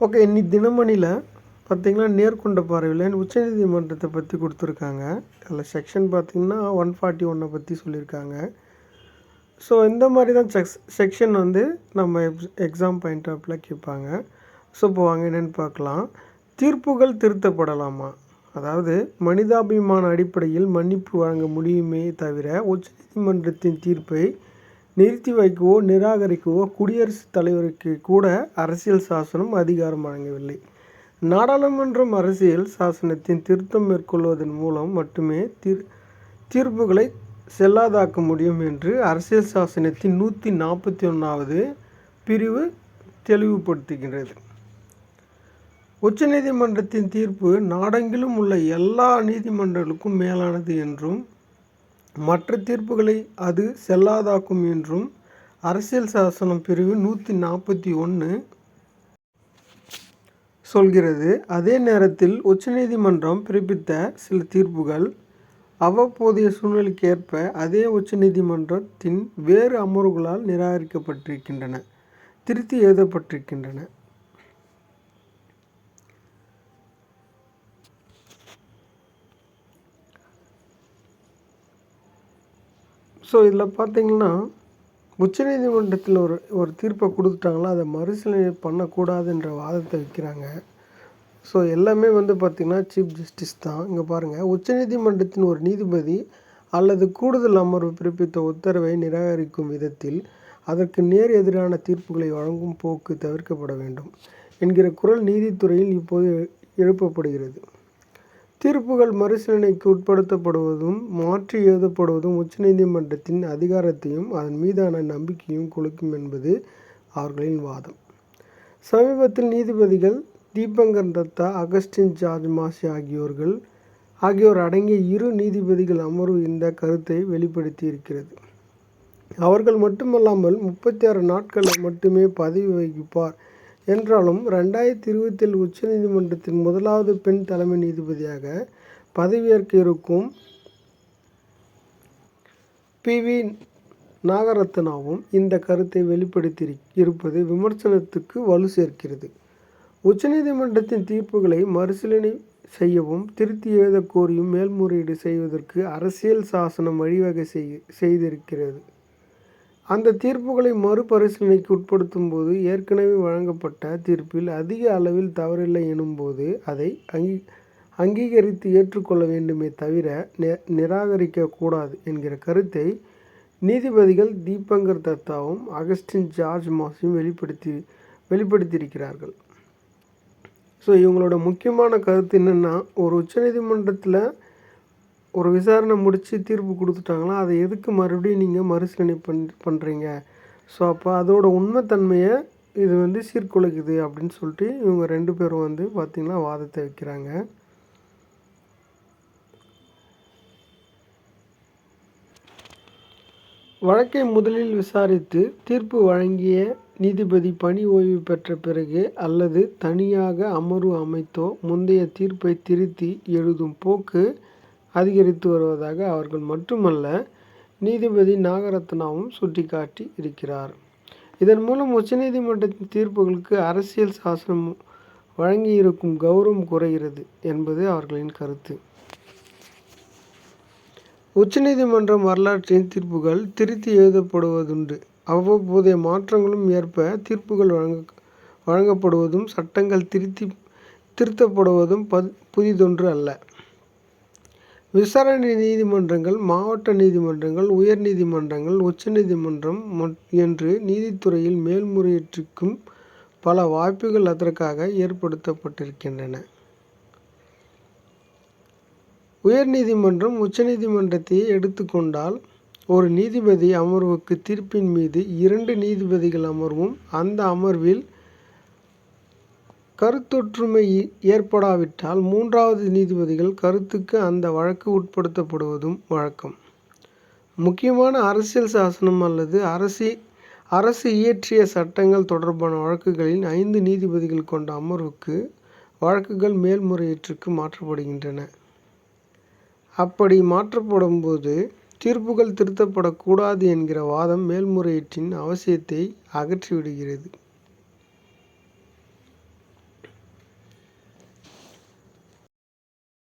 Okay, இன்னைக்கு தினமணியில் பார்த்திங்கன்னா நேர்கொண்ட பார்வையில் உச்சநீதிமன்றத்தை பற்றி கொடுத்துருக்காங்க. அதில் செக்ஷன் பார்த்திங்கன்னா 141 பற்றி சொல்லியிருக்காங்க. ஸோ இந்த மாதிரி தான் செக்ஷன் வந்து நம்ம எக்ஸாம் பாயிண்ட் ஆஃபில் கேட்பாங்க. ஸோ இப்போ வாங்க என்னென்னு பார்க்கலாம். தீர்ப்புகள் திருத்தப்படலாமா? அதாவது மனிதாபிமான அடிப்படையில் மன்னிப்பு வழங்க முடியுமே தவிர உச்சநீதிமன்றத்தின் தீர்ப்பை நிறுத்தி வைக்கவோ நிராகரிக்கவோ குடியரசுத் தலைவருக்கு கூட அரசியல் சாசனம் அதிகாரம் வழங்கவில்லை. நாடாளுமன்றம் அரசியல் சாசனத்தின் திருத்தம் மேற்கொள்வதன் மூலம் மட்டுமே தீர்ப்புகளை செல்லாதாக்க முடியும் என்று அரசியல் சாசனத்தின் 141வது பிரிவு தெளிவுபடுத்துகின்றது. உச்சநீதிமன்றத்தின் தீர்ப்பு நாடெங்கிலும் உள்ள எல்லா நீதிமன்றங்களுக்கும் மேலானது என்றும் மற்ற தீர்ப்புகளை அது செல்லாதாக்கும் என்றும் அரசியல் சாசனம் பிரிவு 141 சொல்கிறது. அதே நேரத்தில் உச்சநீதிமன்றம் பிறப்பித்த சில தீர்ப்புகள் அவ்வப்போதைய சூழ்நிலைக்கு ஏற்ப அதே உச்சநீதிமன்றத்தின் வேறு அமர்வுகளால் நிராகரிக்கப்பட்டிருக்கின்றன, திருத்தி எழுதப்பட்டிருக்கின்றன. ஸோ இதில் பார்த்திங்கன்னா உச்சநீதிமன்றத்தில் ஒரு தீர்ப்பை கொடுத்துட்டாங்களா அதை மறுசீலனை பண்ணக்கூடாதுன்ற வாதத்தை வைக்கிறாங்க. ஸோ எல்லாமே வந்து பார்த்திங்கன்னா சீஃப் ஜஸ்டிஸ் தான். இங்கே பாருங்கள், உச்சநீதிமன்றத்தின் ஒரு நீதிபதி அல்லது கூடுதல் அமர்வு பிறப்பித்த உத்தரவை நிராகரிக்கும் விதத்தில் அதற்கு நேர் எதிரான தீர்ப்புகளை வழங்கும் போக்கு தவிர்க்கப்பட வேண்டும் என்கிற குரல் நீதித்துறையில் இப்போது எழுப்பப்படுகிறது. தீர்ப்புகள் மறுசீலனைக்கு உட்படுத்தப்படுவதும் மாற்றி எழுதப்படுவதும் உச்சநீதிமன்றத்தின் அதிகாரத்தையும் அதன் மீதான நம்பிக்கையும் குலைக்கும் என்பது அவர்களின் வாதம். சமீபத்தில் நீதிபதிகள் தீபங்கர் தத்தா, அகஸ்டின் ஜார்ஜ் மாசி ஆகியோர் அடங்கிய 2 நீதிபதிகள் அமர்வு இந்த கருத்தை வெளிப்படுத்தி இருக்கிறது. அவர்கள் மட்டுமல்லாமல் 36 நாட்களை மட்டுமே பதவி வகிப்பார் என்றாலும் 2020 உச்சநீதிமன்றத்தின் முதலாவது பெண் தலைமை நீதிபதியாக பதவியேற்க இருக்கும் PV நாகரத்னாவும் இந்த கருத்தை வெளிப்படுத்தி இருப்பது விமர்சனத்துக்கு வலு சேர்க்கிறது. உச்சநீதிமன்றத்தின் தீர்ப்புகளை மறுசீலனை செய்யவும் திருத்தி எழுத கோரியும் மேல்முறையீடு செய்வதற்கு அரசியல் சாசனம் வழிவகை செய்திருக்கிறது. அந்த தீர்ப்புகளை மறுபரிசீலனைக்கு உட்படுத்தும் போது ஏற்கனவே வழங்கப்பட்ட தீர்ப்பில் அதிக அளவில் தவறில்லை எனும்போது அதை அங்கீகரித்து ஏற்றுக்கொள்ள வேண்டுமே தவிர நிராகரிக்கக்கூடாது என்கிற கருத்தை நீதிபதிகள் தீபங்கர் தத்தாவும் அகஸ்டின் ஜார்ஜ் மாசியும் வெளிப்படுத்தியிருக்கிறார்கள். ஸோ இவங்களோட முக்கியமான கருத்து என்னென்னா, ஒரு உச்சநீதிமன்றத்தில் ஒரு விசாரணை முடித்து தீர்ப்பு கொடுத்துட்டாங்களா, அதை எதுக்கு மறுபடியும் நீங்கள் மறுசீலனை பண்ணுறீங்க? ஸோ அப்போ அதோட உண்மைத்தன்மையை இது வந்து சீர்குலைக்குது அப்படின்னு சொல்லிட்டு இவங்க 2 பேரும் வந்து பார்த்திங்கன்னா வாதத்தை வைக்கிறாங்க. வழக்கை முதலில் விசாரித்து தீர்ப்பு வழங்கிய நீதிபதி பணி ஓய்வு பெற்ற பிறகு அல்லது தனியாக அமர்வு அமைத்தோ முந்தைய தீர்ப்பை திருத்தி எழுதும் போக்கு அதிகரித்து வருவதாக அவர்கள் மட்டுமல்ல நீதிபதி நாகரத்னாவும் சுட்டிக்காட்டி இருக்கிறார். இதன் மூலம் உச்சநீதிமன்றத்தின் தீர்ப்புகளுக்கு அரசியல் சாசனம் வழங்கியிருக்கும் கௌரவம் குறைகிறது என்பது அவர்களின் கருத்து. உச்சநீதிமன்றம் வரலாற்றின் தீர்ப்புகள் திருத்தி எழுதப்படுவதுண்டு. அவ்வப்போதைய மாற்றங்களும் ஏற்ப தீர்ப்புகள் வழங்கப்படுவதும் சட்டங்கள் திருத்தப்படுவதும் புதிதொன்று அல்ல. விசாரணை நீதிமன்றங்கள், மாவட்ட நீதிமன்றங்கள், உயர் நீதிமன்றங்கள், உச்சநீதிமன்றம் என்று நீதித்துறையில் மேல்முறையீட்டுக்கும் பல வாய்ப்புகள் அதற்காக ஏற்படுத்தப்பட்டிருக்கின்றன. உயர் நீதிமன்றம் உச்சநீதிமன்றத்தை எடுத்துக்கொண்டால் ஒரு நீதிபதி அமர்வுக்கு தீர்ப்பின் மீது 2 நீதிபதிகள் அமர்வும் அந்த அமர்வில் கருத்தொற்றுமை ஏற்படாவிட்டால் 3வது நீதிபதிகள் கருத்துக்கு அந்த வழக்கு உட்படுத்தப்படுவதும் வழக்கம். முக்கியமான அரசியல் சாசனம் அல்லது அரசு இயற்றிய சட்டங்கள் தொடர்பான வழக்குகளில் 5 நீதிபதிகள் கொண்ட அமர்வுக்கு வழக்குகள் மேல்முறையீட்டுக்கு மாற்றப்படுகின்றன. அப்படி மாற்றப்படும் போது தீர்ப்புகள் திருத்தப்படக்கூடாது என்கிற வாதம் மேல்முறையீட்டின் அவசியத்தை அகற்றிவிடுகிறது.